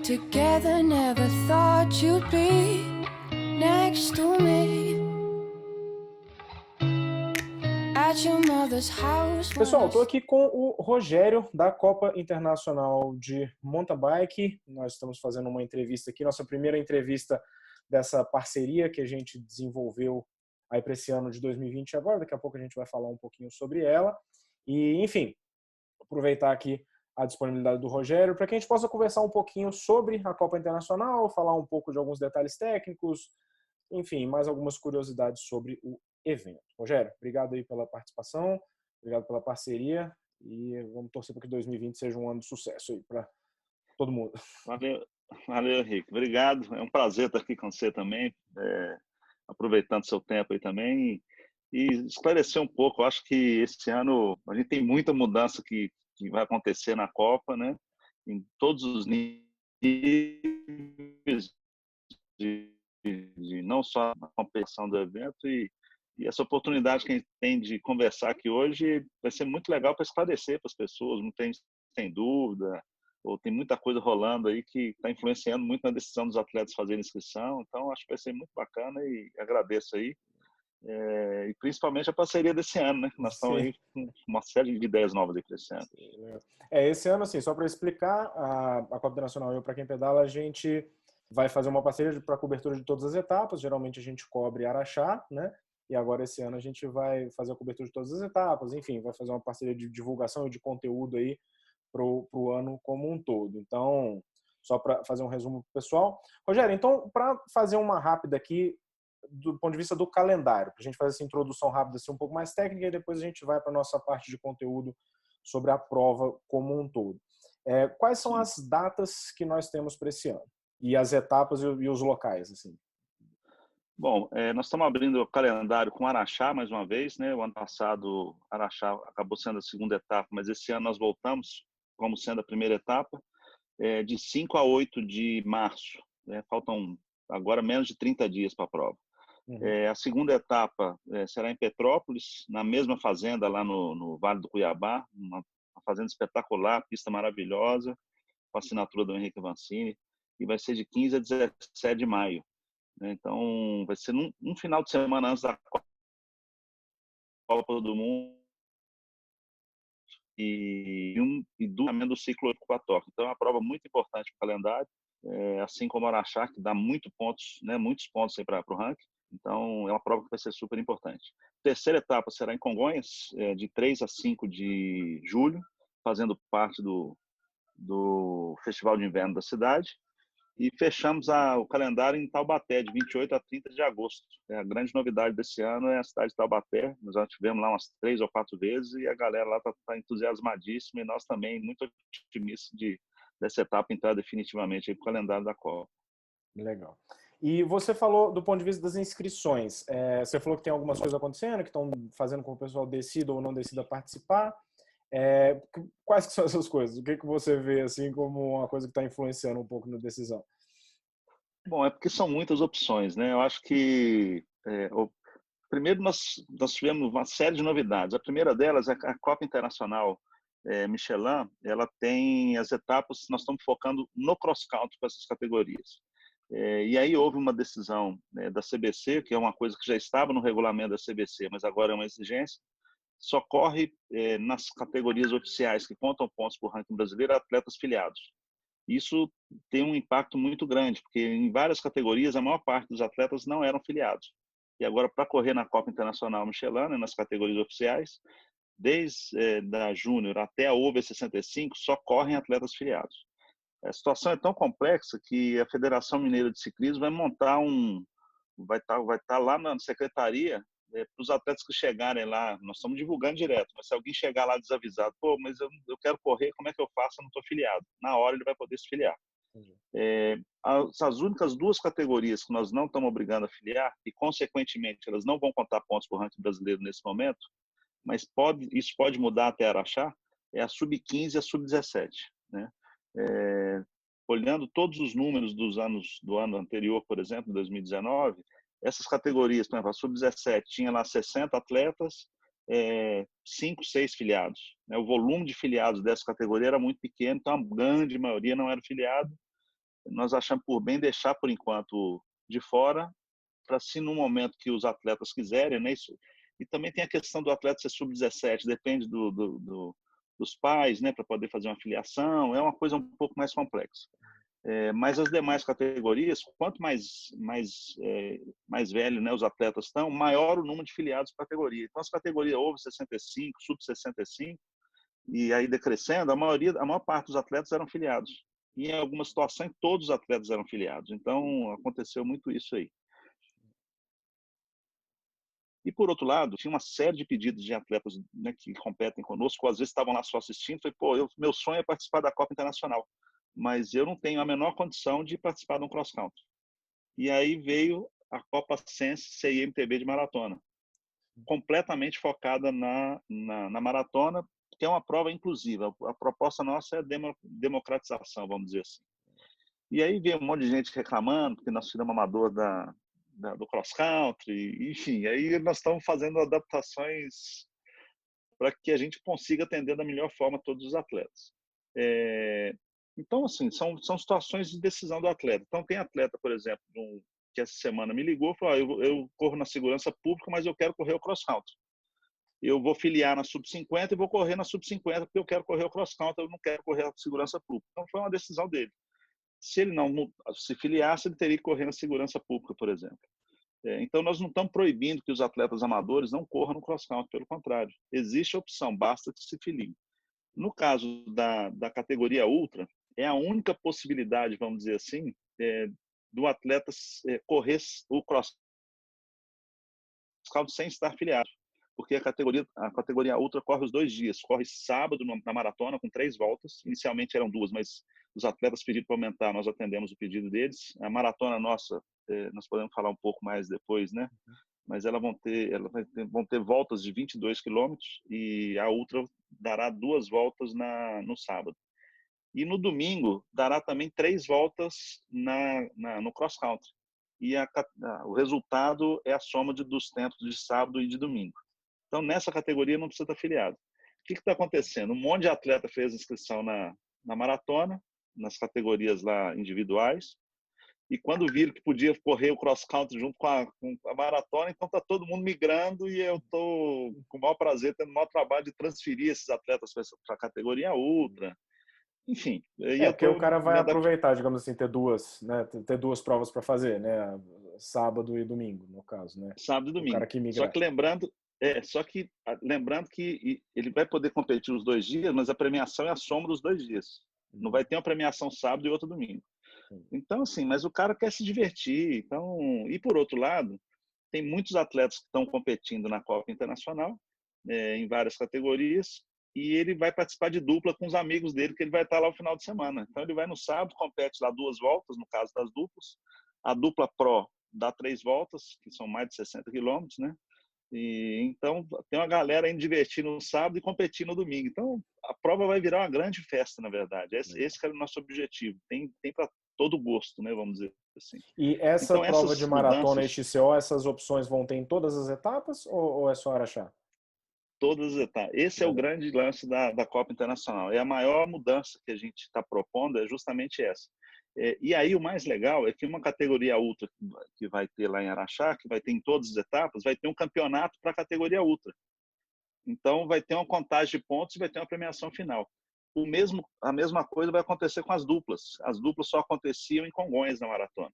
Together, never thought you'd be next to me. At your mother's house. Pessoal, estou aqui com o Rogério da Copa Internacional de Mountain Bike. Nós estamos fazendo uma entrevista aqui, nossa primeira entrevista dessa parceria que a gente desenvolveu aí para esse ano de 2020 agora. Daqui a pouco a gente vai falar um pouquinho sobre ela. E, enfim, aproveitar aqui a disponibilidade do Rogério para que a gente possa conversar um pouquinho sobre a Copa Internacional, falar um pouco de alguns detalhes técnicos, enfim, mais algumas curiosidades sobre o evento. Rogério, obrigado aí pela participação, obrigado pela parceria e vamos torcer para que 2020 seja um ano de sucesso aí para todo mundo. Valeu, Henrique. Obrigado. É um prazer estar aqui com você também, aproveitando seu tempo aí também e esclarecer um pouco. Eu acho que esse ano a gente tem muita mudança que vai acontecer na Copa, né? Em todos os níveis de não só a competição do evento e essa oportunidade que a gente tem de conversar aqui hoje vai ser muito legal para esclarecer para as pessoas, não tem dúvida, ou tem muita coisa rolando aí que está influenciando muito na decisão dos atletas fazerem inscrição, então acho que vai ser muito bacana e agradeço aí, e principalmente a parceria desse ano, né? Nós estamos aí com uma série de ideias novas aí para esse ano. Esse ano, assim, só para explicar, a Copa Internacional Eu Para Quem Pedala, a gente vai fazer uma parceria para cobertura de todas as etapas. Geralmente a gente cobre Araxá, né? E agora esse ano a gente vai fazer a cobertura de todas as etapas. Enfim, vai fazer uma parceria de divulgação e de conteúdo aí pro ano como um todo. Então, só para fazer um resumo pro pessoal. Rogério, então, para fazer uma rápida aqui do ponto de vista do calendário, para a gente fazer essa introdução rápida, assim, um pouco mais técnica, e depois a gente vai para a nossa parte de conteúdo sobre a prova como um todo. Quais são as datas que nós temos para esse ano? E as etapas e os locais, assim? Bom, nós estamos abrindo o calendário com Araxá mais uma vez, né? O ano passado Araxá acabou sendo a segunda etapa, mas esse ano nós voltamos como sendo a primeira etapa, de 5 a 8 de março. Né? Faltam agora menos de 30 dias para a prova. A segunda etapa será em Petrópolis, na mesma fazenda lá no Vale do Cuiabá, uma fazenda espetacular, pista maravilhosa, com a assinatura do Henrique Vancini, e vai ser de 15 a 17 de maio. Então, vai ser um final de semana antes da Copa do Mundo e do ciclo ocupatório. Então, é uma prova muito importante para o calendário, assim como o Araxá, que dá muitos pontos para o ranking. Então, é uma prova que vai ser super importante. A terceira etapa será em Congonhas, de 3 a 5 de julho, fazendo parte do Festival de Inverno da cidade. E fechamos o calendário em Taubaté, de 28 a 30 de agosto. A grande novidade desse ano é a cidade de Taubaté. Nós já estivemos lá umas 3 ou 4 vezes e a galera lá está entusiasmadíssima e nós também muito otimistas dessa etapa entrar definitivamente para o calendário da Copa. Legal. E você falou do ponto de vista das inscrições. Você falou que tem algumas coisas acontecendo, que estão fazendo com que o pessoal decida ou não decida participar. Quais que são essas coisas? O que você vê assim como uma coisa que está influenciando um pouco na decisão? Bom, é porque são muitas opções, né? Eu acho que primeiro nós tivemos uma série de novidades. A primeira delas é a Copa Internacional Michelin. Ela tem as etapas. Nós estamos focando no cross country com essas categorias. E aí houve uma decisão da CBC, que é uma coisa que já estava no regulamento da CBC, mas agora é uma exigência. Só corre nas categorias oficiais que contam pontos para o ranking brasileiro atletas filiados. Isso tem um impacto muito grande, porque em várias categorias a maior parte dos atletas não eram filiados. E agora, para correr na Copa Internacional Michelin, né, nas categorias oficiais, desde da Júnior até a Over 65, só correm atletas filiados. A situação é tão complexa que a Federação Mineira de Ciclismo vai montar vai estar lá na secretaria para os atletas que chegarem lá. Nós estamos divulgando direto, mas se alguém chegar lá desavisado, mas eu quero correr, como é que eu faço? Eu não estou filiado. Na hora ele vai poder se filiar. As únicas duas categorias que nós não estamos obrigando a filiar, e consequentemente elas não vão contar pontos para o ranking brasileiro nesse momento, mas isso pode mudar até Araxá, é a sub-15 e a sub-17, né? Olhando todos os números do ano anterior, por exemplo, 2019, essas categorias, por exemplo, a sub-17 tinha lá 60 atletas, 5, 6 filiados. O volume de filiados dessa categoria era muito pequeno, então a grande maioria não era filiado. nós achamos por bem deixar, por enquanto, de fora, para se no momento que os atletas quiserem, né? Isso, e também tem a questão do atleta ser sub-17, depende dos pais, né? Para poder fazer uma filiação, é uma coisa um pouco mais complexa. Mas as demais categorias, quanto mais velho, né, os atletas estão, maior o número de filiados por categoria. Então, as categorias over 65, sub 65, e aí decrescendo, a maior parte dos atletas eram filiados. E em algumas situações, todos os atletas eram filiados. Então, aconteceu muito isso aí. E, por outro lado, tinha uma série de pedidos de atletas, né, que competem conosco, às vezes estavam lá só assistindo, falei, pô, meu sonho é participar da Copa Internacional, mas eu não tenho a menor condição de participar de um cross-country. E aí veio a Copa Sense CIMTB de maratona, completamente focada na maratona, que é uma prova inclusiva. A proposta nossa é democratização, vamos dizer assim. E aí veio um monte de gente reclamando, porque nós tiramos amador do cross-country, enfim. Aí nós estamos fazendo adaptações para que a gente consiga atender da melhor forma todos os atletas. Então, assim, são situações de decisão do atleta. Então, tem atleta, por exemplo, que essa semana me ligou e falou, eu corro na segurança pública, mas eu quero correr o cross-country. Eu vou filiar na sub-50 e vou correr na sub-50 porque eu quero correr o cross-country, eu não quero correr a segurança pública. Então, foi uma decisão dele. Se ele não se filiasse, ele teria que correr na segurança pública, por exemplo. Então, nós não estamos proibindo que os atletas amadores não corram no cross-country, pelo contrário. Existe a opção, basta que se filiem. No caso da categoria ultra, é a única possibilidade, vamos dizer assim, do atleta correr o cross-country sem estar filiado. Porque a categoria ultra corre os 2 dias. Corre sábado na maratona com 3 voltas. Inicialmente eram 2, mas os atletas pediram para aumentar, nós atendemos o pedido deles. A maratona nossa, nós podemos falar um pouco mais depois, né? Mas elas vão ter voltas de 22 quilômetros e a ultra dará 2 voltas no sábado. E no domingo dará também 3 voltas no cross country. E o resultado é a soma dos tempos de sábado e de domingo. Então, nessa categoria não precisa estar afiliado. O que está acontecendo? Um monte de atleta fez inscrição na maratona, nas categorias lá individuais, e quando viram que podia correr o cross-country junto com a maratona, então está todo mundo migrando e eu estou com o maior prazer, tendo o maior trabalho de transferir esses atletas para a categoria ultra. Enfim, porque o cara vai aproveitar, digamos assim, ter duas provas para fazer, né? Sábado e domingo, no caso, né? Sábado e domingo. O cara que migra. Só que lembrando que ele vai poder competir os 2 dias, mas a premiação é a soma dos 2 dias. Não vai ter uma premiação sábado e outra domingo. Então, assim, mas o cara quer se divertir. Então, e por outro lado, tem muitos atletas que estão competindo na Copa Internacional, em várias categorias, e ele vai participar de dupla com os amigos dele, que ele vai estar lá no final de semana. Então, ele vai no sábado, compete lá 2 voltas, no caso das duplas. A dupla Pro dá 3 voltas, que são mais de 60 quilômetros, né? E, então, tem uma galera indo divertir no sábado e competir no domingo. Então, a prova vai virar uma grande festa, na verdade. Esse que era o nosso objetivo. Tem para todo gosto, né? Vamos dizer assim. E essa então, prova de maratona mudanças, XCO, essas opções vão ter em todas as etapas ou é só Araxá? Todas as etapas. Esse é o grande lance da Copa Internacional. É a maior mudança que a gente está propondo, é justamente essa. E aí o mais legal é que uma categoria ultra que vai ter lá em Araxá, que vai ter em todas as etapas, vai ter um campeonato para a categoria ultra. Então vai ter uma contagem de pontos e vai ter uma premiação final. A mesma coisa vai acontecer com as duplas. As duplas só aconteciam em Congonhas na maratona.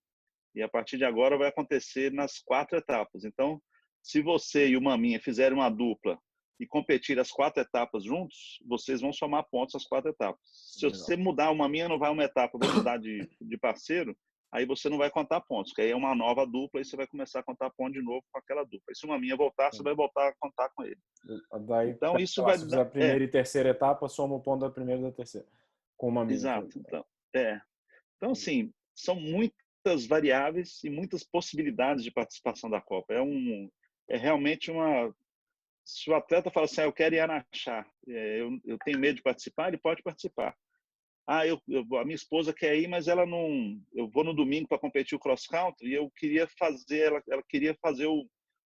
E a partir de agora vai acontecer nas 4 etapas. Então, se você e o Maminha fizerem uma dupla e competir as 4 etapas juntos, vocês vão somar pontos às 4 etapas. Se você mudar, uma minha não vai uma etapa, vai mudar de parceiro, aí você não vai contar pontos, que aí é uma nova dupla e você vai começar a contar pontos de novo com aquela dupla. E se uma minha voltar, você vai voltar a contar com ele. Daí, então, isso vai se fizer a primeira e terceira etapa, soma o ponto da primeira e da terceira. Com uma minha. Exato. Então, assim, são muitas variáveis e muitas possibilidades de participação da Copa. É realmente uma... Se o atleta fala assim, eu quero ir a Araxá, eu tenho medo de participar, ele pode participar. A minha esposa quer ir, mas ela não... Eu vou no domingo para competir o cross country e eu queria fazer... Ela queria fazer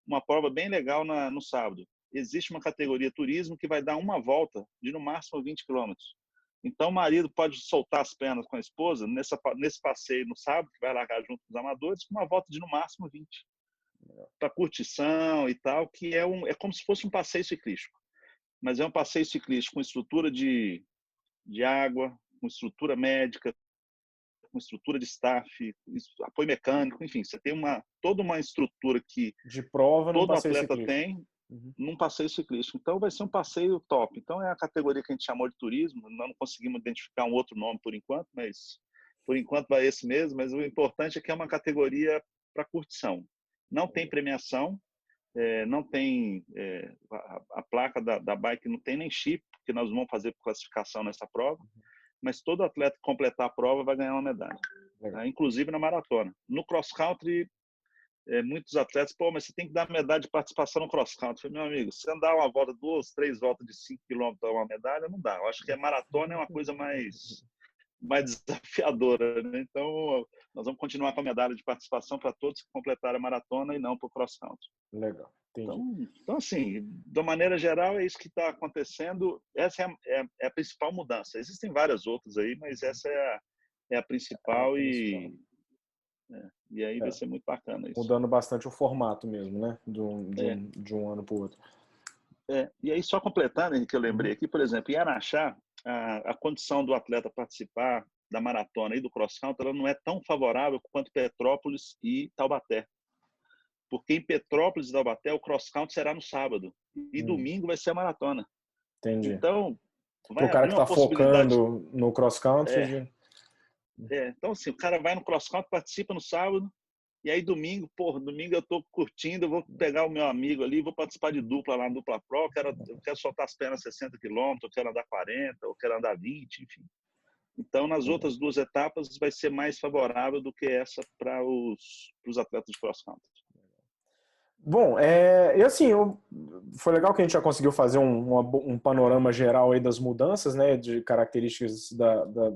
uma prova bem legal no sábado. Existe uma categoria turismo que vai dar uma volta de no máximo 20 quilômetros. Então, o marido pode soltar as pernas com a esposa nesse passeio no sábado, que vai largar junto com os amadores, com uma volta de no máximo 20, para curtição e tal, que é como se fosse um passeio ciclístico. Mas é um passeio ciclístico com estrutura de água, com estrutura médica, com estrutura de staff, apoio mecânico, enfim, você tem toda uma estrutura que De prova num todo passeio atleta ciclístico. tem num passeio ciclístico. Então, vai ser um passeio top. Então, é a categoria que a gente chamou de turismo. Nós não conseguimos identificar um outro nome por enquanto, mas por enquanto vai esse mesmo. Mas o importante é que é uma categoria para curtição. Não tem premiação, não tem a placa da bike, não tem nem chip, porque nós vamos fazer classificação nessa prova. Mas todo atleta que completar a prova vai ganhar uma medalha, tá? Inclusive na maratona. No cross-country, muitos atletas, mas você tem que dar medalha de participação no cross-country. Meu amigo, se andar uma volta, 2, 3 voltas de 5 km dar uma medalha, não dá. Eu acho que a maratona é uma coisa mais desafiadora, né? Então, nós vamos continuar com a medalha de participação para todos que completaram a maratona e não para o cross-country. Legal, entendi. Então, assim, de maneira geral, é isso que está acontecendo. Essa é a principal mudança. Existem várias outras aí, mas essa é a principal, e aí vai ser muito bacana isso. Mudando bastante o formato mesmo, né? De um ano para o outro. E aí, só completando, que eu lembrei aqui, por exemplo, em Araxá, a condição do atleta participar da maratona e do cross-country, ela não é tão favorável quanto Petrópolis e Taubaté. Porque em Petrópolis e Taubaté, o cross-country será no sábado. E domingo vai ser a maratona. Entendi. Então, vai o cara abrir que uma está possibilidade. Focando no cross-country. Então, assim, o cara vai no cross-country, participa no sábado, e aí domingo eu tô curtindo, eu vou pegar o meu amigo ali, vou participar de dupla lá, dupla pro, eu quero soltar as pernas 60 km, eu quero andar 40, eu quero andar 20, enfim. Então, nas outras 2 etapas, vai ser mais favorável do que essa para os atletas de cross-country. Bom, e assim, foi legal que a gente já conseguiu fazer um panorama geral aí das mudanças, né, de características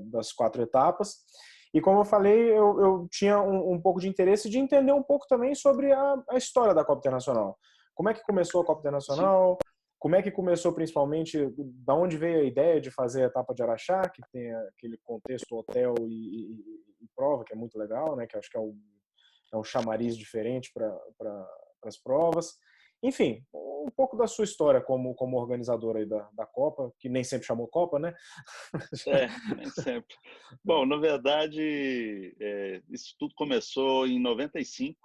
das 4 etapas. E como eu falei, eu tinha um pouco de interesse de entender um pouco também sobre a história da Copa Internacional. Como é que começou a Copa Internacional? Sim. Como é que começou principalmente, da onde veio a ideia de fazer a etapa de Araxá, que tem aquele contexto hotel e prova, que é muito legal, né, que acho que é um chamariz diferente para as provas. Enfim, um pouco da sua história como organizadora aí da Copa, que nem sempre chamou Copa, né? Nem sempre. Bom, na verdade, isso tudo começou em 95.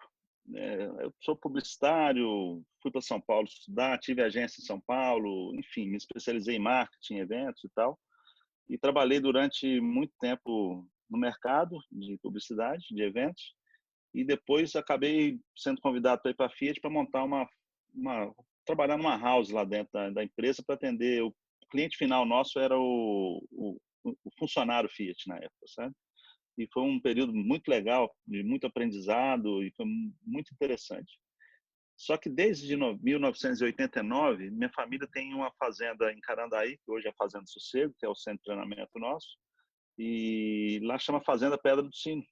Eu sou publicitário, fui para São Paulo estudar, tive agência em São Paulo, enfim, me especializei em marketing, eventos e tal. E trabalhei durante muito tempo no mercado de publicidade, de eventos. E depois acabei sendo convidado para ir para a Fiat para montar trabalhar numa house lá dentro da empresa para atender. O cliente final nosso era o funcionário Fiat na época, sabe? E foi um período muito legal, de muito aprendizado, e foi muito interessante. Só que desde 1989, minha família tem uma fazenda em Carandaí, que hoje é a Fazenda Sossego, que é o centro de treinamento nosso, e lá chama Fazenda Pedra do Sino.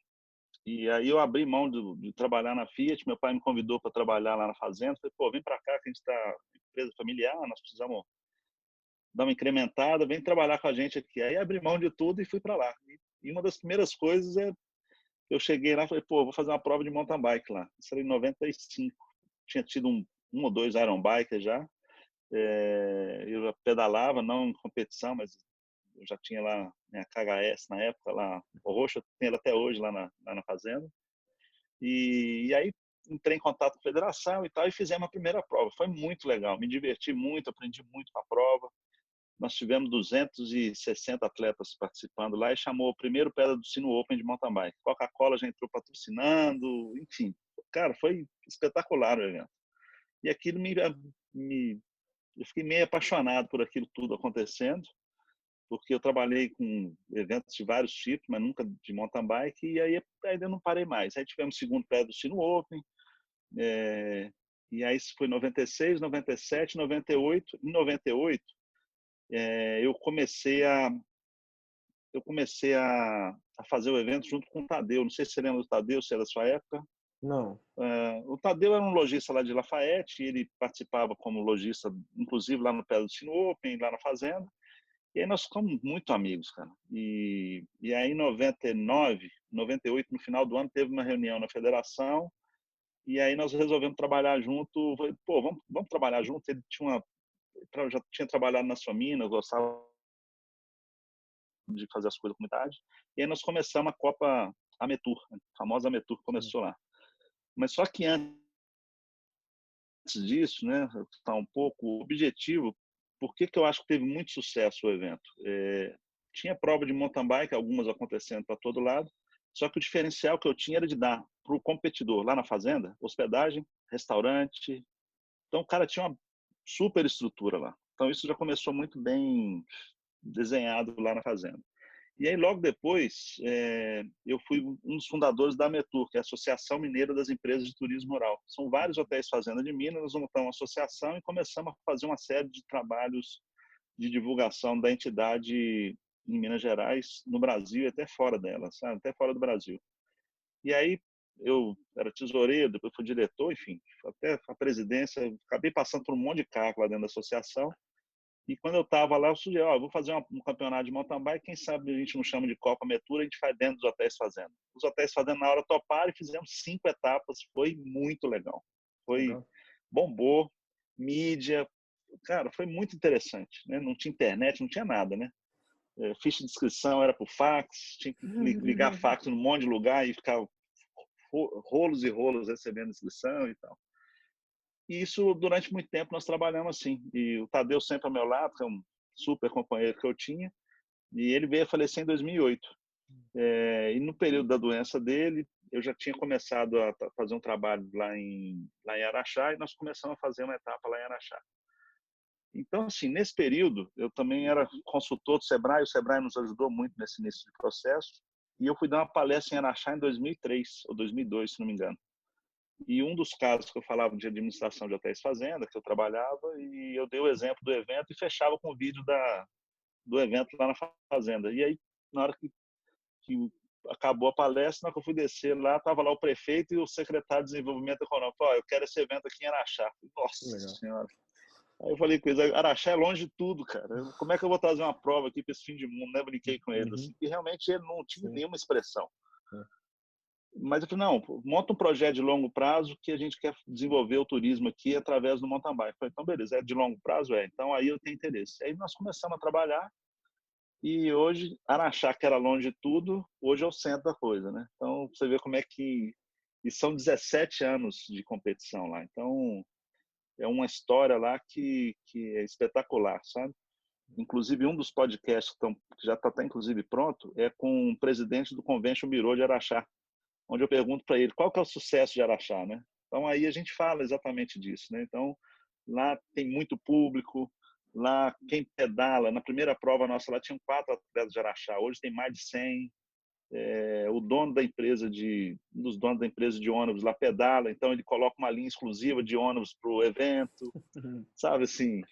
E aí eu abri mão de trabalhar na Fiat, meu pai me convidou para trabalhar lá na fazenda, falei, vem para cá que a gente está empresa familiar, nós precisamos dar uma incrementada, vem trabalhar com a gente aqui. Aí abri mão de tudo e fui para lá. E uma das primeiras coisas eu cheguei lá e falei, vou fazer uma prova de mountain bike lá. Isso era em 95. Tinha tido um ou 2 Iron Bikers já. Eu já pedalava, não em competição, mas eu já tinha lá minha KHS na época, lá, o roxo eu tenho ela até hoje lá na fazenda. E aí entrei em contato com a federação e tal, e fizemos a primeira prova. Foi muito legal, me diverti muito, aprendi muito com a prova. Nós tivemos 260 atletas participando lá e chamou o primeiro Pedra do Sino Open de mountain bike. Coca-Cola já entrou patrocinando, enfim. Cara, foi espetacular o evento. E aquilo eu fiquei meio apaixonado por aquilo tudo acontecendo, porque eu trabalhei com eventos de vários tipos, mas nunca de mountain bike, e aí ainda não parei mais. Aí tivemos o segundo Pedra do Sino Open, e aí isso foi 96, 97, 98. Em 98, eu comecei a fazer o evento junto com o Tadeu. Não sei se você lembra do Tadeu, se era da sua época. Não. O Tadeu era um lojista lá de Lafayette, ele participava como lojista, inclusive lá no Pedra do Sino Open, lá na fazenda. E aí nós ficamos muito amigos, cara. E aí em 99, 98, no final do ano, teve uma reunião na federação, e aí nós resolvemos trabalhar junto. Falei, pô, vamos trabalhar junto. Ele já tinha trabalhado na sua mina, gostava de fazer as coisas da comunidade. E aí nós começamos a Copa Ametur, a famosa Ametur começou lá. Mas só que antes disso, né, está um pouco objetivo. Por que eu acho que teve muito sucesso o evento? Tinha prova de mountain bike, algumas acontecendo para todo lado, só que o diferencial que eu tinha era de dar para o competidor lá na fazenda hospedagem, restaurante. Então o cara tinha uma super estrutura lá. Então isso já começou muito bem desenhado lá na fazenda. E aí, logo depois, eu fui um dos fundadores da Ametur, que é a Associação Mineira das Empresas de Turismo Rural. São vários hotéis fazenda de Minas, nós montamos uma associação e começamos a fazer uma série de trabalhos de divulgação da entidade em Minas Gerais, no Brasil e até fora dela, sabe? Até fora do Brasil. E aí, eu era tesoureiro, depois fui diretor, enfim, até a presidência, acabei passando por um monte de cargo lá dentro da associação. E quando eu estava lá, eu sugeri, vou fazer um campeonato de mountain bike, quem sabe a gente não chama de Copa Metura, a gente faz dentro dos hotéis fazenda. Os hotéis fazenda na hora toparam e fizemos 5 etapas, foi muito legal. Foi, Legal. bombou, mídia, cara, foi muito interessante, né? Não tinha internet, não tinha nada, né? Ficha de inscrição era por fax, tinha que ligar fax num monte de lugar e ficar rolos e rolos recebendo inscrição e tal. E isso, durante muito tempo, nós trabalhamos assim. E o Tadeu sempre ao meu lado, que é um super companheiro que eu tinha, e ele veio a falecer em 2008. E no período da doença dele, eu já tinha começado a fazer um trabalho lá em Araxá, e nós começamos a fazer uma etapa lá em Araxá. Então, assim, nesse período, eu também era consultor do Sebrae, o Sebrae nos ajudou muito nesse início de processo, e eu fui dar uma palestra em Araxá em 2003, ou 2002, se não me engano. E um dos casos que eu falava de administração de hotéis fazenda, que eu trabalhava, e eu dei o exemplo do evento e fechava com o vídeo do evento lá na fazenda. E aí, na hora que acabou a palestra, na hora que eu fui descer lá, estava lá o prefeito e o secretário de Desenvolvimento Econômico. Eu quero esse evento aqui em Araxá. Nossa Legal. Senhora. Aí eu falei com eles, Araxá é longe de tudo, cara. Como é que eu vou trazer uma prova aqui para esse fim de mundo? Né? Brinquei com eles, assim, que realmente ele não tinha nenhuma expressão. Mas eu falei, não, monta um projeto de longo prazo que a gente quer desenvolver o turismo aqui através do mountain bike. Eu falei, então beleza, é de longo prazo? Então aí eu tenho interesse. Aí nós começamos a trabalhar e hoje, Araxá, que era longe de tudo, hoje é o centro da coisa, né? Então você vê como é que... E são 17 anos de competição lá. Então é uma história lá que é espetacular, sabe? Inclusive, um dos podcasts que já está inclusive pronto é com o presidente do Convention Bureau de Araxá, onde eu pergunto para ele qual que é o sucesso de Araxá, né? Então aí a gente fala exatamente disso, né? Então lá tem muito público, lá quem pedala, na primeira prova nossa lá tinham 4 atletas de Araxá, hoje tem mais de 100. O dono da empresa um dos donos da empresa de ônibus lá pedala, então ele coloca uma linha exclusiva de ônibus para o evento, sabe assim,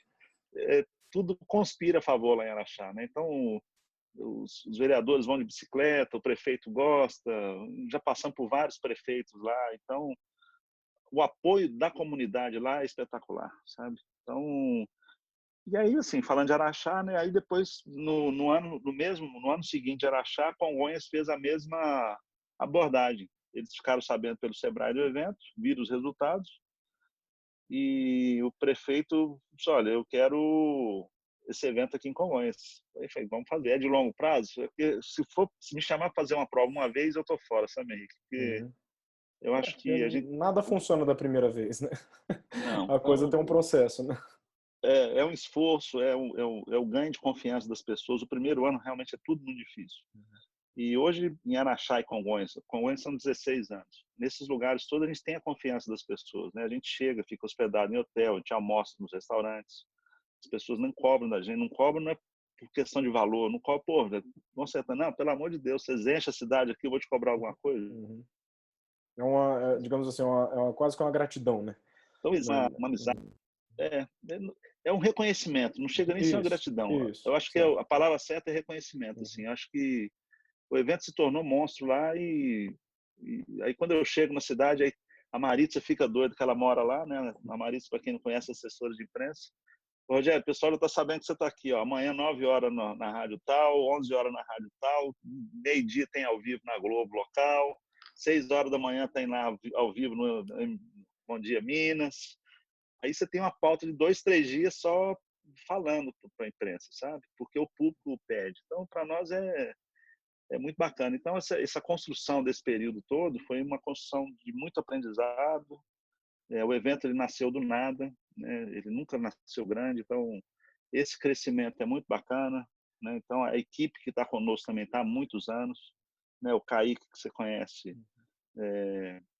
tudo conspira a favor lá em Araxá, né? Então os vereadores vão de bicicleta, o prefeito gosta, já passamos por vários prefeitos lá, então o apoio da comunidade lá é espetacular, sabe? Então, e aí assim, falando de Araxá, né, aí depois no ano seguinte de Araxá, Congonhas fez a mesma abordagem. Eles ficaram sabendo pelo Sebrae do evento, viram os resultados, e o prefeito disse, olha, eu quero esse evento aqui em Congonhas. Eu falei, vamos fazer. É de longo prazo? Porque se me chamar para fazer uma prova uma vez, eu tô fora, sabe, Henrique? Porque eu acho que a gente... Nada funciona da primeira vez, né? Não. A coisa tem um processo, né? É um esforço, é o ganho de confiança das pessoas. O primeiro ano realmente é tudo muito difícil. E hoje, em Araxá e Congonhas são 16 anos. Nesses lugares todos, a gente tem a confiança das pessoas, né? A gente chega, fica hospedado em hotel, a gente almoça nos restaurantes. As pessoas não cobram da gente, não cobram não é por questão de valor, não cobram, pô, não, pelo amor de Deus, vocês enchem a cidade aqui, eu vou te cobrar alguma coisa. Digamos assim, quase que uma gratidão, né? Então, uma amizade. É um reconhecimento, não chega nem a ser uma gratidão. Isso, Eu acho que certo. a palavra certa é reconhecimento. Assim, eu acho que o evento se tornou monstro lá e aí quando eu chego na cidade, aí a Maritza fica doida que ela mora lá, né? A Maritza, para quem não conhece, é assessora de imprensa. Rogério, o pessoal está sabendo que você está aqui, ó. Amanhã, 9 horas na rádio tal, 11 horas na rádio tal, meio-dia tem ao vivo na Globo local, 6 horas da manhã tem lá ao vivo no Bom Dia Minas. Aí você tem uma pauta de 2, 3 dias só falando para a imprensa, sabe? Porque o público pede. Então, para nós é muito bacana. Então, essa construção desse período todo foi uma construção de muito aprendizado. O evento ele nasceu do nada, né? Ele nunca nasceu grande, então esse crescimento é muito bacana, né? Então a equipe que está conosco também está há muitos anos, né? O Kaique que você conhece,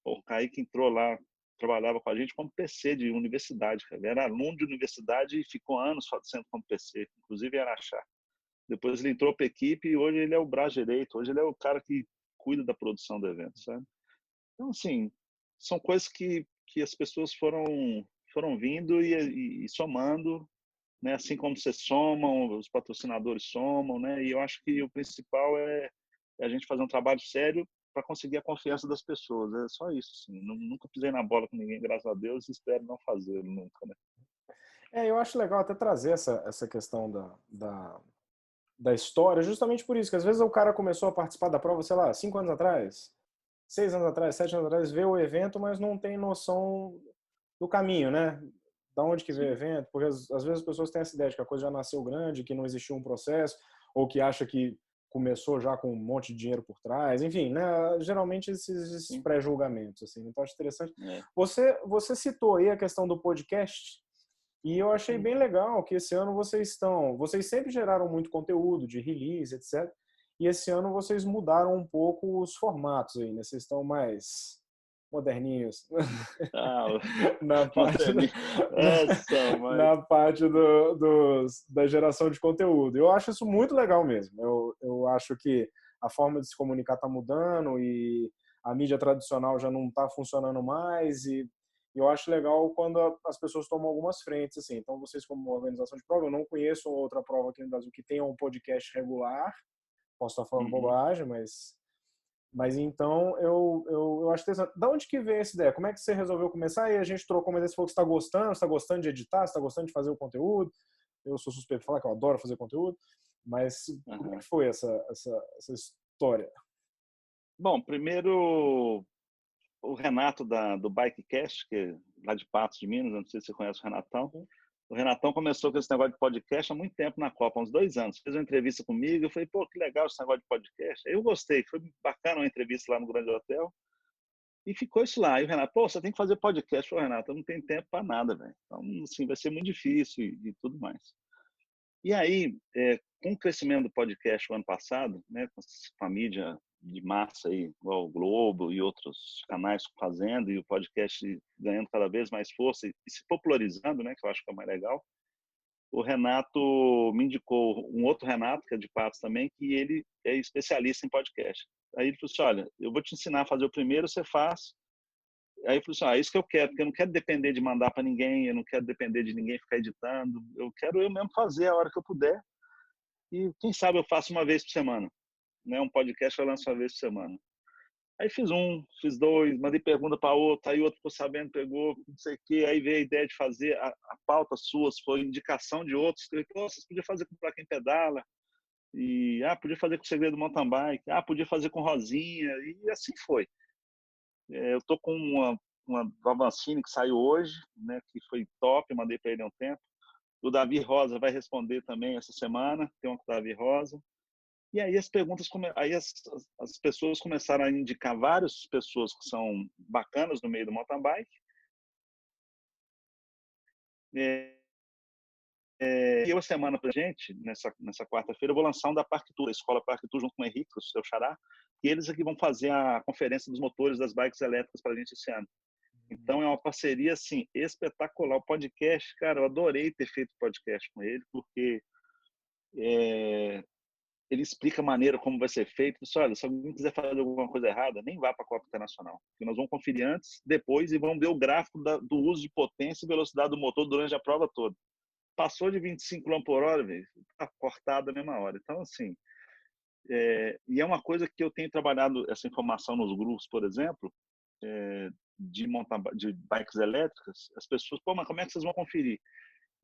o Kaique entrou lá, trabalhava com a gente como PC de universidade, cara. Ele era aluno de universidade e ficou anos sendo como PC, inclusive em Araxá. Depois ele entrou para a equipe e hoje ele é o braço direito, hoje ele é o cara que cuida da produção do evento, sabe? Então, assim, são coisas que as pessoas foram vindo e somando, né? Assim como vocês somam, os patrocinadores somam, né? E eu acho que o principal é a gente fazer um trabalho sério para conseguir a confiança das pessoas. É só isso, assim. Nunca pisei na bola com ninguém, graças a Deus, e espero não fazê-lo nunca, né? Eu acho legal até trazer essa questão da história, justamente por isso, que às vezes o cara começou a participar da prova, sei lá, 5 anos atrás, 6 anos atrás, 7 anos atrás, vê o evento, mas não tem noção do caminho, né? Da onde que veio o Sim. evento, porque às vezes as pessoas têm essa ideia de que a coisa já nasceu grande, que não existiu um processo, ou que acha que começou já com um monte de dinheiro por trás, enfim, né? Geralmente esses Sim. pré-julgamentos, assim, então acho interessante. É. Você citou aí a questão do podcast, e eu achei Sim. bem legal que esse ano vocês sempre geraram muito conteúdo de release, etc. E esse ano vocês mudaram um pouco os formatos aí, né? Vocês estão mais moderninhos Ah, na parte, moderninho. Nossa, mas... na parte da geração de conteúdo. Eu acho isso muito legal mesmo. Eu acho que a forma de se comunicar está mudando e a mídia tradicional já não está funcionando mais e eu acho legal quando as pessoas tomam algumas frentes, assim. Então, vocês como organização de prova, eu não conheço outra prova aqui no Brasil que tenha um podcast regular. Posso estar falando Uhum. bobagem, mas então eu acho interessante. Da onde que veio essa ideia? Como é que você resolveu começar? E a gente trocou uma ideia, você falou que você está gostando de editar, você está gostando de fazer o conteúdo. Eu sou suspeito de falar que eu adoro fazer conteúdo, mas como é Uhum. que foi essa história? Bom, primeiro o Renato do Bikecast, que é lá de Patos de Minas, não sei se você conhece o Renatão. O Renatão começou com esse negócio de podcast há muito tempo na Copa, há uns 2 anos. Fez uma entrevista comigo, eu falei, pô, que legal esse negócio de podcast. Aí eu gostei, foi bacana uma entrevista lá no Grande Hotel. E ficou isso lá. E o Renato, pô, você tem que fazer podcast. Eu falei, Renato, eu não tenho tempo para nada, velho. Então, assim, vai ser muito difícil e tudo mais. E aí, com o crescimento do podcast o ano passado, né, com a mídia de massa aí, igual o Globo e outros canais fazendo, e o podcast ganhando cada vez mais força e se popularizando, né, que eu acho que é o mais legal, o Renato me indicou um outro Renato, que é de Patos também, que ele é especialista em podcast. Aí ele falou assim, olha, eu vou te ensinar a fazer o primeiro, você faz. Aí eu falei assim, é isso que eu quero, porque eu não quero depender de mandar para ninguém, eu não quero depender de ninguém ficar editando, eu quero eu mesmo fazer a hora que eu puder. E quem sabe eu faço uma vez por semana, né? Um podcast eu lanço uma vez por semana. Aí fiz um, fiz 2, mandei pergunta para outro, aí outro ficou sabendo, pegou, não sei o quê, aí veio a ideia de fazer a pauta sua, foi indicação de outros, que vocês podiam fazer com Pra Quem Pedala, e podia fazer com o Segredo do Mountain Bike, podia fazer com Rosinha, e assim foi. Eu tô com uma do Avancini que saiu hoje, né? Que foi top, mandei para ele há um tempo. O Davi Rosa vai responder também essa semana, tem uma com o Davi Rosa. E aí as perguntas, aí as pessoas começaram a indicar várias pessoas que são bacanas no meio do mountain bike. E uma semana pra gente, nessa quarta-feira, eu vou lançar um da Parktour, a Escola Parktour, junto com o Henrique, o seu xará, e eles aqui vão fazer a conferência dos motores das bikes elétricas para a gente esse ano. Então é uma parceria assim espetacular. O podcast, cara, eu adorei ter feito podcast com ele, porque ele explica a maneira como vai ser feito. Pessoal, olha, se alguém quiser fazer alguma coisa errada, nem vá para a Copa Internacional. Porque nós vamos conferir antes, depois e vamos ver o gráfico do uso de potência e velocidade do motor durante a prova toda. Passou de 25 km por hora, está cortado na mesma hora. Então, assim, e é uma coisa que eu tenho trabalhado essa informação nos grupos, por exemplo, de bikes elétricas. As pessoas, pô, mas como é que vocês vão conferir?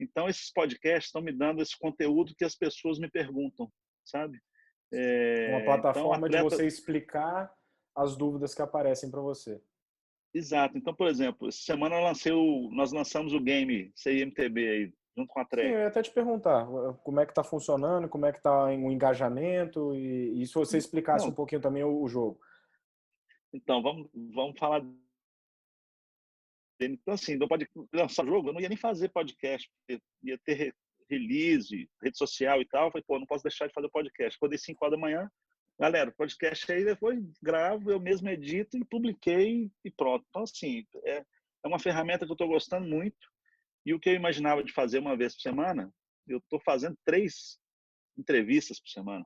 Então, esses podcasts estão me dando esse conteúdo que as pessoas me perguntam, sabe? Uma Então, plataforma de atleta... você explicar as dúvidas que aparecem para você. Exato. Então, por exemplo, essa semana nós lançamos o game CIMTB aí, junto com a Sim, eu Trek. ia até te perguntar como é que está funcionando, como é que está o engajamento e se você explicasse um Não, pouquinho também o jogo. então, vamos falar dele. Então, assim, não pode lançar o jogo, eu não ia nem fazer podcast, ia ter release, rede social e tal. Eu falei, pô, não posso deixar de fazer podcast. Acordei 5 horas da manhã, galera, podcast aí, depois gravo, eu mesmo edito e publiquei e pronto. Então, assim, é uma ferramenta que eu estou gostando muito. E o que eu imaginava de fazer uma vez por semana, eu estou fazendo 3 entrevistas por semana.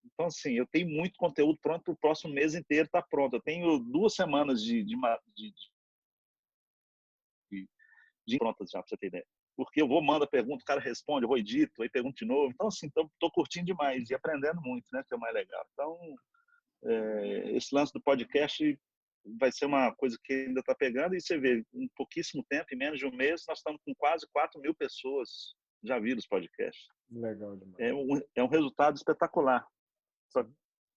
Então, assim, eu tenho muito conteúdo pronto para o próximo mês inteiro, está pronto. Eu tenho 2 semanas de prontas já, para você ter ideia. Porque eu vou, mando a pergunta, o cara responde, eu vou edito, aí pergunto de novo. Então, assim, estou curtindo demais e aprendendo muito, né? Que é o mais legal. Então, esse lance do podcast vai ser uma coisa que ainda está pegando. E você vê, em pouquíssimo tempo, em menos de um mês, nós estamos com quase 4.000 pessoas já viram os podcasts. Legal demais. É um resultado espetacular.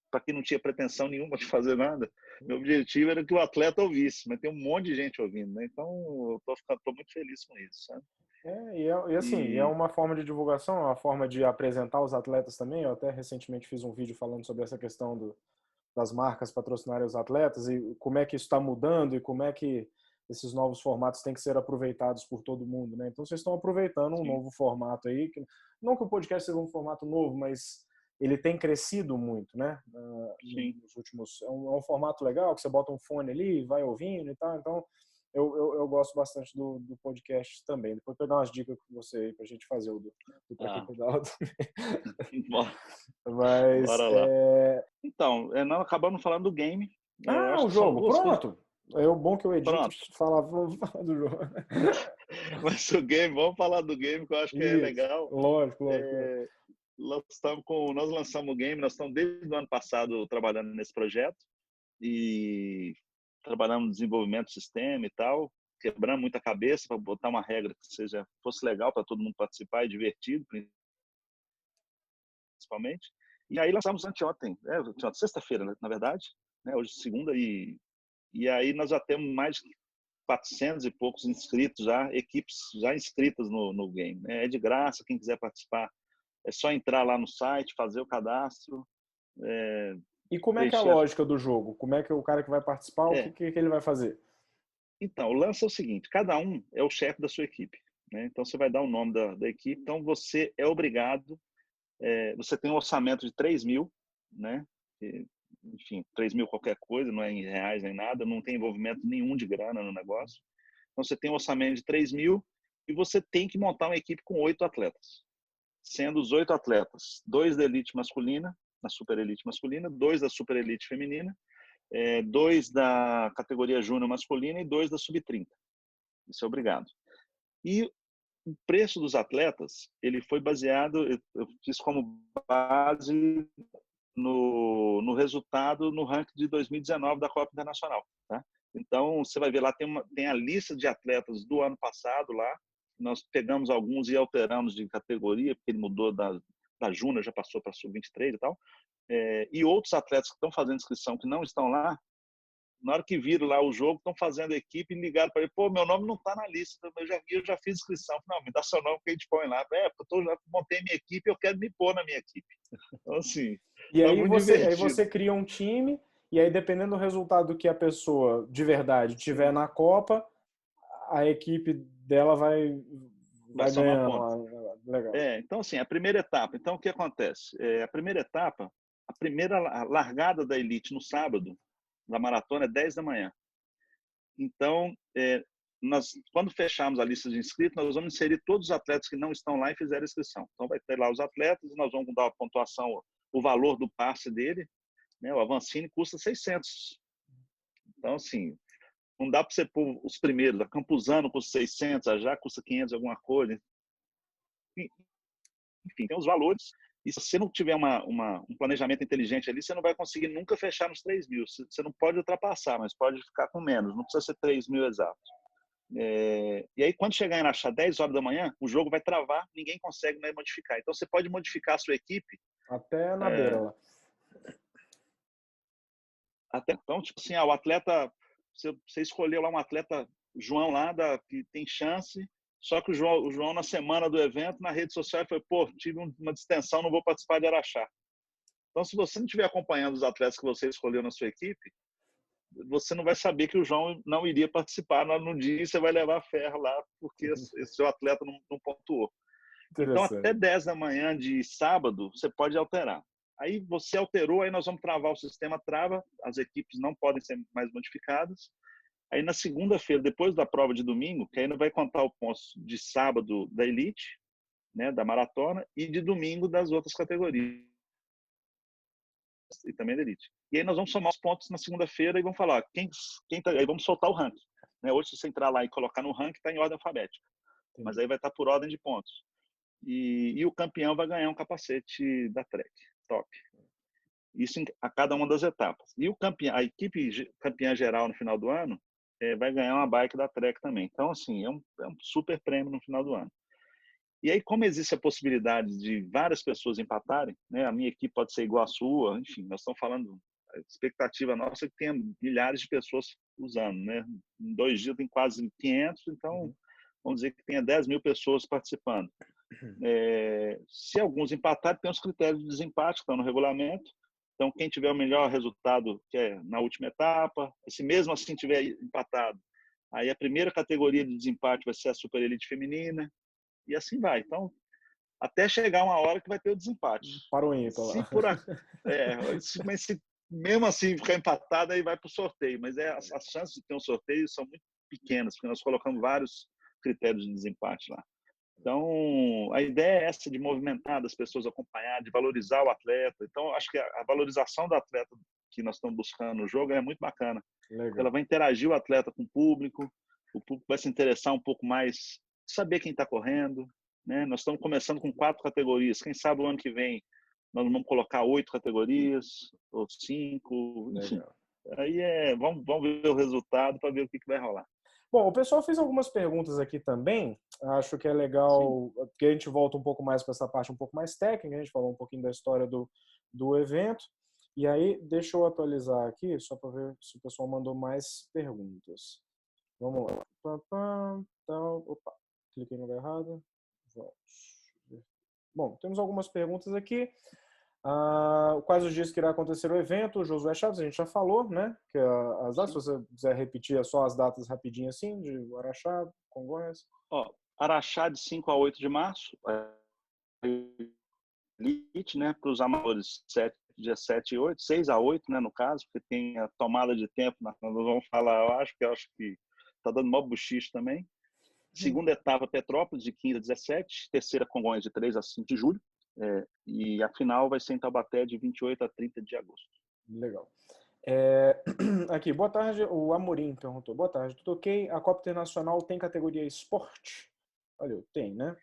Para quem não tinha pretensão nenhuma de fazer nada, meu objetivo era que o atleta ouvisse, mas tem um monte de gente ouvindo, né? Então, eu tô muito feliz com isso, sabe? E é uma forma de divulgação, é uma forma de apresentar os atletas também. Eu até recentemente fiz um vídeo falando sobre essa questão das marcas patrocinarem os atletas e como é que isso está mudando e como é que esses novos formatos têm que ser aproveitados por todo mundo, né? Então vocês estão aproveitando um Sim. novo formato aí, não que o podcast seja um formato novo, mas ele tem crescido muito, né? Nos últimos, é um formato legal que você bota um fone ali e vai ouvindo e tal. Então eu gosto bastante do podcast também. Depois pegar umas dicas com você aí pra gente fazer o do Pra Quem Pedala também. Mas bora lá. Então, nós acabamos falando do game. o Acho que são jogo, duas coisas. pronto. É o bom que eu edito Pronto. vamos falar do jogo. Mas o game, vamos falar do game, que eu acho que é Isso, legal. lógico. Nós lançamos o game, nós estamos desde o ano passado trabalhando nesse projeto e trabalhando no desenvolvimento do sistema e tal, quebrando muita cabeça para botar uma regra que fosse legal para todo mundo participar e divertido, principalmente. E aí lançamos anteontem, sexta-feira, na verdade, né? Hoje segunda, e aí nós já temos mais de 400 e poucos inscritos já, equipes já inscritas no game, né? É de graça, quem quiser participar, é só entrar lá no site, fazer o cadastro. E como é que é a lógica do jogo? Como é que o cara que vai participar, o que ele vai fazer? Então, o lance é o seguinte, cada um é o chefe da sua equipe, né? Então, você vai dar o nome da equipe, então você é obrigado, você tem um orçamento de 3.000, né? Enfim, 3.000 qualquer coisa, não é em reais nem nada, não tem envolvimento nenhum de grana no negócio. Então, você tem um orçamento de 3.000 e você tem que montar uma equipe com 8 atletas. Sendo os 8 atletas, 2 da elite masculina, na super elite masculina, 2 da super elite feminina, 2 da categoria júnior masculina e 2 da sub-30. Isso é obrigado. E o preço dos atletas, ele foi baseado, eu fiz como base no resultado no ranking de 2019 da Copa Internacional, tá? Então, você vai ver lá, tem a lista de atletas do ano passado lá, nós pegamos alguns e alteramos de categoria, porque ele mudou da júnior, já passou para sub-23 e tal, e outros atletas que estão fazendo inscrição que não estão lá, na hora que viram lá o jogo, estão fazendo a equipe e ligaram para ele, pô, meu nome não está na lista, eu já fiz inscrição. Não, me dá seu nome que a gente põe lá. Porque eu já montei minha equipe, eu quero me pôr na minha equipe. Então, assim, e aí muito divertido. você cria um time, e aí dependendo do resultado que a pessoa de verdade tiver na Copa, a equipe dela vai ganhando. Legal. Então, assim, a primeira etapa. Então, o que acontece? A primeira etapa, a primeira largada da elite no sábado, da maratona, é 10 da manhã. Então, nós, quando fecharmos a lista de inscritos, nós vamos inserir todos os atletas que não estão lá e fizeram inscrição. Então, vai ter lá os atletas e nós vamos dar a pontuação, o valor do passe dele, né? O Avancini custa 600. Então, assim, não dá para você pôr os primeiros. A Campuzano custa 600, a Já custa 500, alguma coisa. Enfim, tem os valores. E se você não tiver um planejamento inteligente ali, você não vai conseguir nunca fechar nos 3.000. Você não pode ultrapassar, mas pode ficar com menos. Não precisa ser 3.000 exatos. E aí, quando chegar em Araxá 10 horas da manhã, o jogo vai travar, ninguém consegue mais modificar. Então, você pode modificar a sua equipe Até na beira lá. então, tipo assim, o atleta, você escolheu lá um atleta, João lá, que tem chance, só que o João, na semana do evento, na rede social, foi, pô, tive uma distensão, não vou participar de Araxá. Então, se você não estiver acompanhando os atletas que você escolheu na sua equipe, você não vai saber que o João não iria participar no dia e você vai levar ferro lá, porque esse seu atleta não pontuou. Então, até 10 da manhã de sábado, você pode alterar. Aí você alterou, aí nós vamos travar o sistema, trava, as equipes não podem ser mais modificadas. Aí na segunda-feira, depois da prova de domingo, que ainda vai contar o ponto de sábado da elite, né, da maratona, e de domingo das outras categorias, e também da elite. E aí nós vamos somar os pontos na segunda-feira e vamos falar, aí vamos soltar o ranking. Né? Hoje, se você entrar lá e colocar no ranking, está em ordem alfabética. Entendi. Mas aí vai estar por ordem de pontos. E o campeão vai ganhar um capacete da Trek, top. Isso a cada uma das etapas. E a equipe campeã geral no final do ano vai ganhar uma bike da Trek também. Então, assim, é um super prêmio no final do ano. E aí, como existe a possibilidade de várias pessoas empatarem, né? A minha equipe pode ser igual à sua, enfim, nós estamos falando, a expectativa nossa é que tenha milhares de pessoas usando, né? Em 2 dias tem quase 500, então vamos dizer que tenha 10 mil pessoas participando. Se alguns empatarem, tem os critérios de desempate que estão no regulamento. Então, quem tiver o melhor resultado, que é na última etapa, se mesmo assim tiver empatado, aí a primeira categoria de desempate vai ser a Super Elite feminina, e assim vai. Então, até chegar uma hora que vai ter o desempate. Para o ímpar lá. Mas se mesmo assim ficar empatado, aí vai para o sorteio. Mas as chances de ter um sorteio são muito pequenas, porque nós colocamos vários critérios de desempate lá. Então, a ideia é essa de movimentar, das pessoas acompanhar, de valorizar o atleta. Então, acho que a valorização do atleta que nós estamos buscando no jogo é muito bacana. Legal. Ela vai interagir o atleta com o público vai se interessar um pouco mais, saber quem está correndo. Né? Nós estamos começando com 4 categorias. Quem sabe o ano que vem nós vamos colocar 8 categorias, ou 5, enfim. Legal. Aí vamos ver o resultado para ver o que vai rolar. Bom, o pessoal fez algumas perguntas aqui também. Acho que é legal que a gente volta um pouco mais para essa parte um pouco mais técnica. A gente falou um pouquinho da história do evento. E aí, deixa eu atualizar aqui, só para ver se o pessoal mandou mais perguntas. Vamos lá. Então, opa, cliquei no lugar errado. Vamos. Bom, temos algumas perguntas aqui. Quais os dias que irá acontecer o evento? O Josué Chaves, a gente já falou, né? Que as datas, se você quiser repetir, é só as datas rapidinho assim, de Araxá, Congonhas. Araxá de 5 a 8 de março, elite, né? Para os amadores, dia 7 e 8, 6 a 8, né? No caso, porque tem a tomada de tempo, nós vamos falar, eu acho que está dando maior buchicho também. Segunda etapa, Petrópolis, de 15 a 17. Terceira, Congonhas, de 3 a 5 de julho. E a final vai ser em Taubaté, de 28 a 30 de agosto. Legal. Aqui, boa tarde. O Amorim perguntou. Boa tarde, tudo ok? A Copa Internacional tem categoria esporte? Olha, tem, né?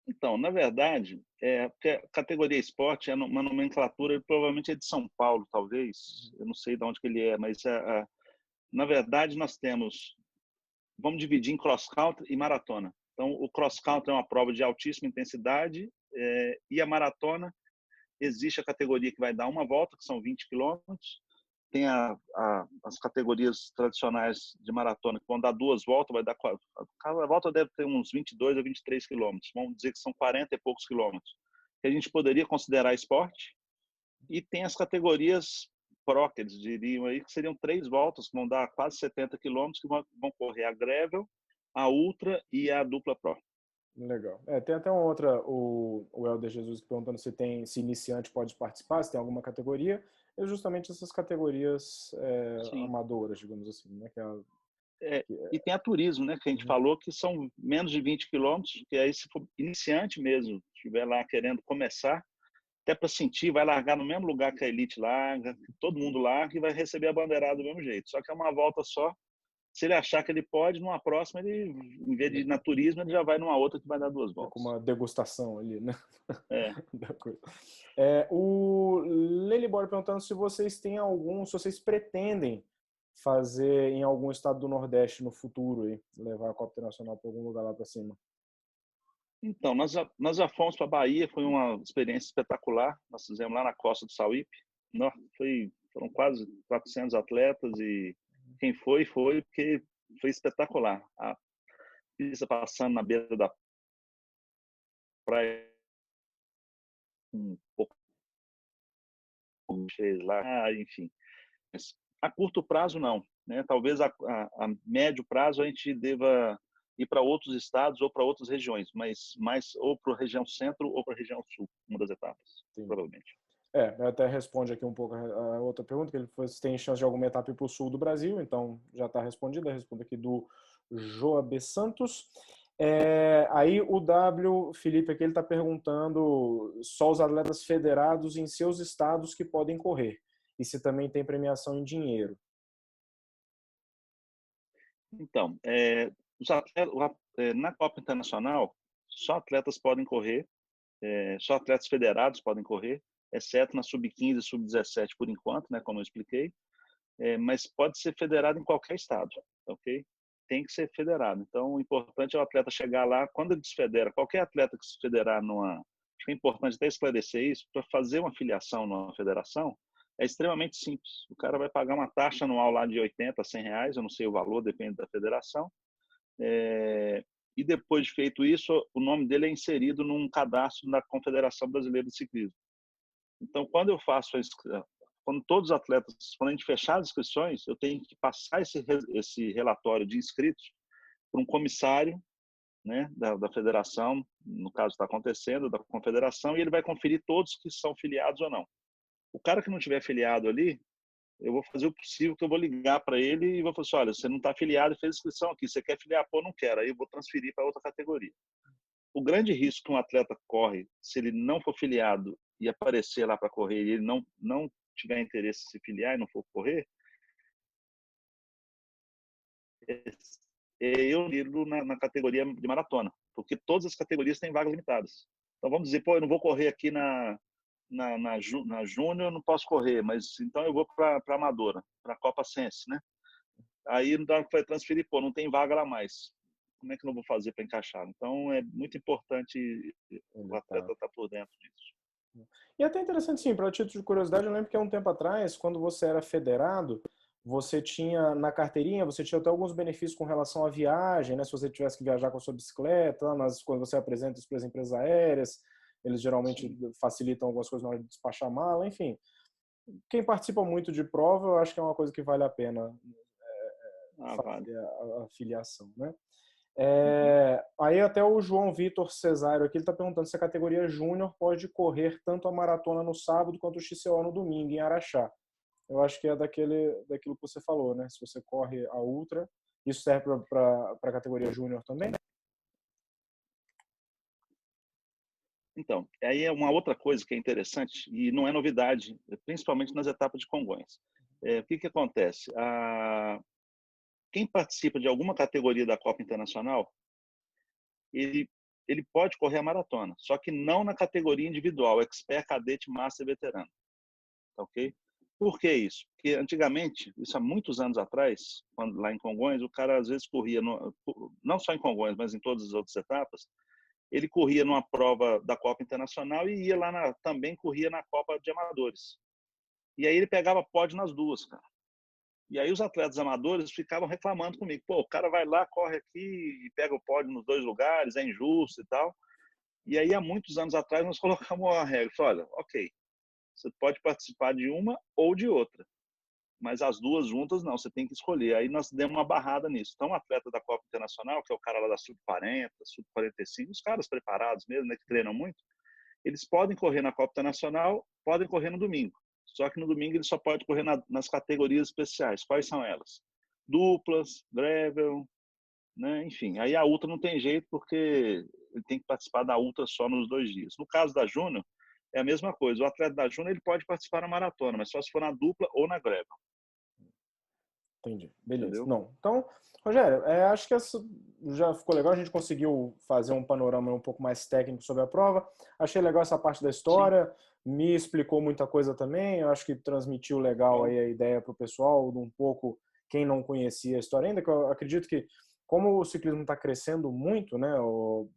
Então, na verdade, porque a categoria esporte é uma nomenclatura, provavelmente é de São Paulo, talvez. Eu não sei de onde que ele é, mas na verdade nós vamos dividir em cross-country e maratona. Então, o cross-country é uma prova de altíssima intensidade e a maratona existe a categoria que vai dar uma volta, que são 20 quilômetros. Tem as categorias tradicionais de maratona que vão dar 2 voltas, cada volta deve ter uns 22 a 23 quilômetros. Vamos dizer que são 40 e poucos quilômetros. Que a gente poderia considerar esporte. E tem as categorias pro, que eles diriam aí, que seriam 3 voltas, que vão dar quase 70 quilômetros, que vão correr a gravel, a ultra e a dupla pro. Legal. Tem até uma outra, o Helder Jesus perguntando se iniciante pode participar, se tem alguma categoria. É justamente essas categorias amadoras, digamos assim, né? E tem a turismo, né, que a gente falou, que são menos de 20 quilômetros, que aí se for iniciante mesmo, estiver lá querendo começar, até para sentir, vai largar no mesmo lugar que a elite larga, todo mundo larga e vai receber a bandeirada do mesmo jeito. Só que é uma volta só. Se ele achar que ele pode, numa próxima, ele, em vez de ir na turismo, ele já vai numa outra que vai dar 2 voltas. Com uma degustação ali, né? Da coisa. O Lelibor perguntando se vocês têm se vocês pretendem fazer em algum estado do Nordeste no futuro, aí, levar a Copa Internacional para algum lugar lá para cima? Então, nós já fomos para a Bahia, foi uma experiência espetacular. Nós fizemos lá na Costa do Sauípe. Foram quase 400 atletas e quem foi, porque foi espetacular. A pista passando na beira da praia, um pouco cheio lá, enfim. Mas a curto prazo, não. Né? Talvez a médio prazo a gente deva ir para outros estados ou para outras regiões, mas mais ou para a região centro ou para a região sul, uma das etapas, Sim. provavelmente. Até responde aqui um pouco a outra pergunta, que ele foi se tem chance de alguma etapa ir para o sul do Brasil, então já está respondida. Respondo aqui do Joab Santos. Aí o W, Felipe, aqui ele está perguntando só os atletas federados em seus estados que podem correr, e se também tem premiação em dinheiro. Então, na Copa Internacional, só atletas podem correr, só atletas federados podem correr, exceto na sub-15 e sub-17 por enquanto, né, como eu expliquei, mas pode ser federado em qualquer estado, ok? Tem que ser federado. Então, o importante é o atleta chegar lá, quando ele desfedera, qualquer atleta que se federar acho que é importante até esclarecer isso, para fazer uma filiação numa federação, é extremamente simples. O cara vai pagar uma taxa anual lá de 80 a 100 reais, eu não sei o valor, depende da federação, e depois de feito isso, o nome dele é inserido num cadastro da Confederação Brasileira de Ciclismo. Então, quando eu faço quando todos os atletas, quando a gente fechar as inscrições, eu tenho que passar esse relatório de inscritos para um comissário, né, da federação, no caso está acontecendo, da confederação, e ele vai conferir todos que são filiados ou não. O cara que não tiver filiado ali, eu vou fazer o possível, que eu vou ligar para ele e vou falar assim, olha, você não está filiado e fez inscrição aqui, você quer filiar? Pô, não quero, aí eu vou transferir para outra categoria. O grande risco que um atleta corre, se ele não for filiado e aparecer lá para correr e ele não tiver interesse em se filiar e não for correr, eu lido na categoria de maratona, porque todas as categorias têm vagas limitadas. Então vamos dizer, pô, eu não vou correr aqui na Júnior, eu não posso correr, mas então eu vou para a Amadora, para a Copa Sense, né? Aí não dá para transferir, pô, não tem vaga lá mais. Como é que eu não vou fazer para encaixar? Então é muito importante o atleta estar por dentro disso. E até interessante, sim, para título de curiosidade, eu lembro que há um tempo atrás, quando você era federado, você tinha na carteirinha, você tinha até alguns benefícios com relação à viagem, né? Se você tivesse que viajar com a sua bicicleta, quando você apresenta isso para as empresas aéreas, eles geralmente facilitam algumas coisas na hora de despachar mala, enfim. Quem participa muito de prova, eu acho que é uma coisa que vale a pena fazer a filiação, né? Aí até o João Vitor Cesário aqui, ele está perguntando se a categoria júnior pode correr tanto a maratona no sábado quanto o XCO no domingo, em Araxá. Eu acho que é daquilo que você falou, né? Se você corre a ultra, isso serve para a categoria júnior também? Então, aí é uma outra coisa que é interessante e não é novidade, principalmente nas etapas de Congonhas. O que acontece? Quem participa de alguma categoria da Copa Internacional, ele pode correr a maratona, só que não na categoria individual, Expert, Cadete, Master e Veterano. Ok? Por que isso? Porque antigamente, isso há muitos anos atrás, quando lá em Congonhas, o cara às vezes corria, não só em Congonhas, mas em todas as outras etapas, ele corria numa prova da Copa Internacional e ia lá também corria na Copa de Amadores. E aí ele pegava pódio nas duas, cara. E aí os atletas amadores ficavam reclamando comigo. Pô, o cara vai lá, corre aqui e pega o pódio nos dois lugares, é injusto e tal. E aí, há muitos anos atrás, nós colocamos uma regra. Olha, ok, você pode participar de uma ou de outra, mas as duas juntas não, você tem que escolher. Aí nós demos uma barrada nisso. Então, o atleta da Copa Internacional, que é o cara lá da Sub-40, Sub-45, os caras preparados mesmo, né, que treinam muito, eles podem correr na Copa Internacional, podem correr no domingo. Só que no domingo ele só pode correr nas categorias especiais. Quais são elas? Duplas, gravel, né? Enfim. Aí a ultra não tem jeito porque ele tem que participar da ultra só nos 2 dias. No caso da Júnior, é a mesma coisa. O atleta da Júnior ele pode participar na maratona, mas só se for na dupla ou na gravel. Entendi. Beleza. Entendeu? Não. Então, Rogério, acho que já ficou legal. A gente conseguiu fazer um panorama um pouco mais técnico sobre a prova. Achei legal essa parte da história. Sim. Me explicou muita coisa também. Eu acho que transmitiu legal aí a ideia para o pessoal de um pouco quem não conhecia a história ainda, que eu acredito que, como o ciclismo está crescendo muito, né,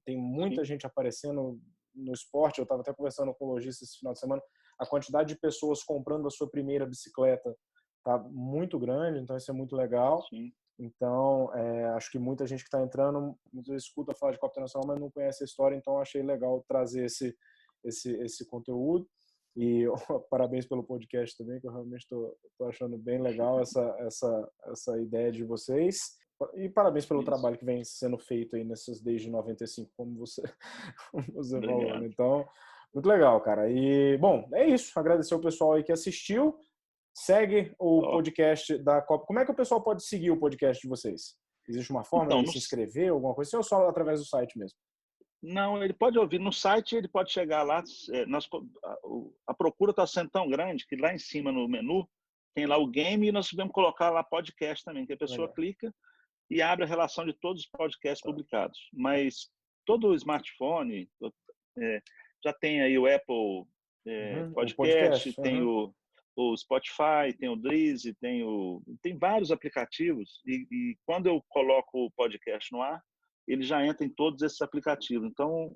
tem muita Sim. gente aparecendo no esporte, eu estava até conversando com o lojista esse final de semana, a quantidade de pessoas comprando a sua primeira bicicleta tá muito grande, então isso é muito legal. Sim. Então, acho que muita gente que está entrando, muitas vezes escuta falar de Copa Internacional, mas não conhece a história, então achei legal trazer esse conteúdo. E parabéns pelo podcast também, que eu realmente estou achando bem legal essa ideia de vocês. E parabéns pelo Isso. trabalho que vem sendo feito aí desde 95, como você falou, né? Obrigado. Então, muito legal, cara. E, bom, é isso. Agradecer o pessoal aí que assistiu. Segue o Ó, podcast da Copa. Como é que o pessoal pode seguir o podcast de vocês? Existe uma forma Então, de se inscrever, alguma coisa assim, ou só através do site mesmo? não, ele pode ouvir no site, ele pode chegar lá. A procura está sendo tão grande que lá em cima no menu tem lá o game e nós podemos colocar lá podcast também, que a pessoa Legal. clica e abre a relação de todos os podcasts Tá. publicados. Mas todo o smartphone já tem aí o Apple O Podcast, podcast. tem o Spotify, tem o Drizzy, tem vários aplicativos e quando eu coloco o podcast no ar, ele já entra em todos esses aplicativos. Então,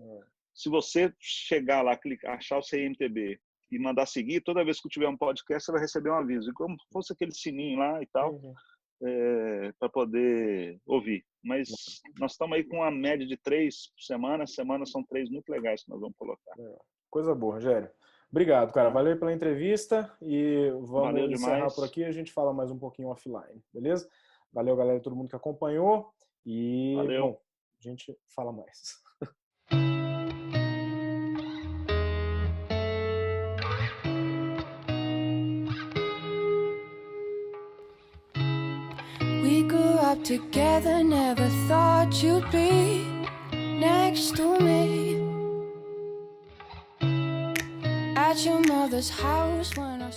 se você chegar lá, clicar, achar o CMTB e mandar seguir, toda vez que tiver um podcast, você vai receber um aviso. E como se fosse aquele sininho lá e tal, para poder ouvir. Mas nós estamos aí com uma média de 3 por semana. Semanas são 3 muito legais que nós vamos colocar. Coisa boa, Rogério. Obrigado, cara. Tá? Valeu pela entrevista e Valeu vamos encerrar demais. por aqui. A gente fala mais um pouquinho offline, beleza? Valeu, galera, todo mundo que acompanhou e, Valeu. bom, a gente fala mais. We grew up together, never thought you'd be next to me. At your mother's house when I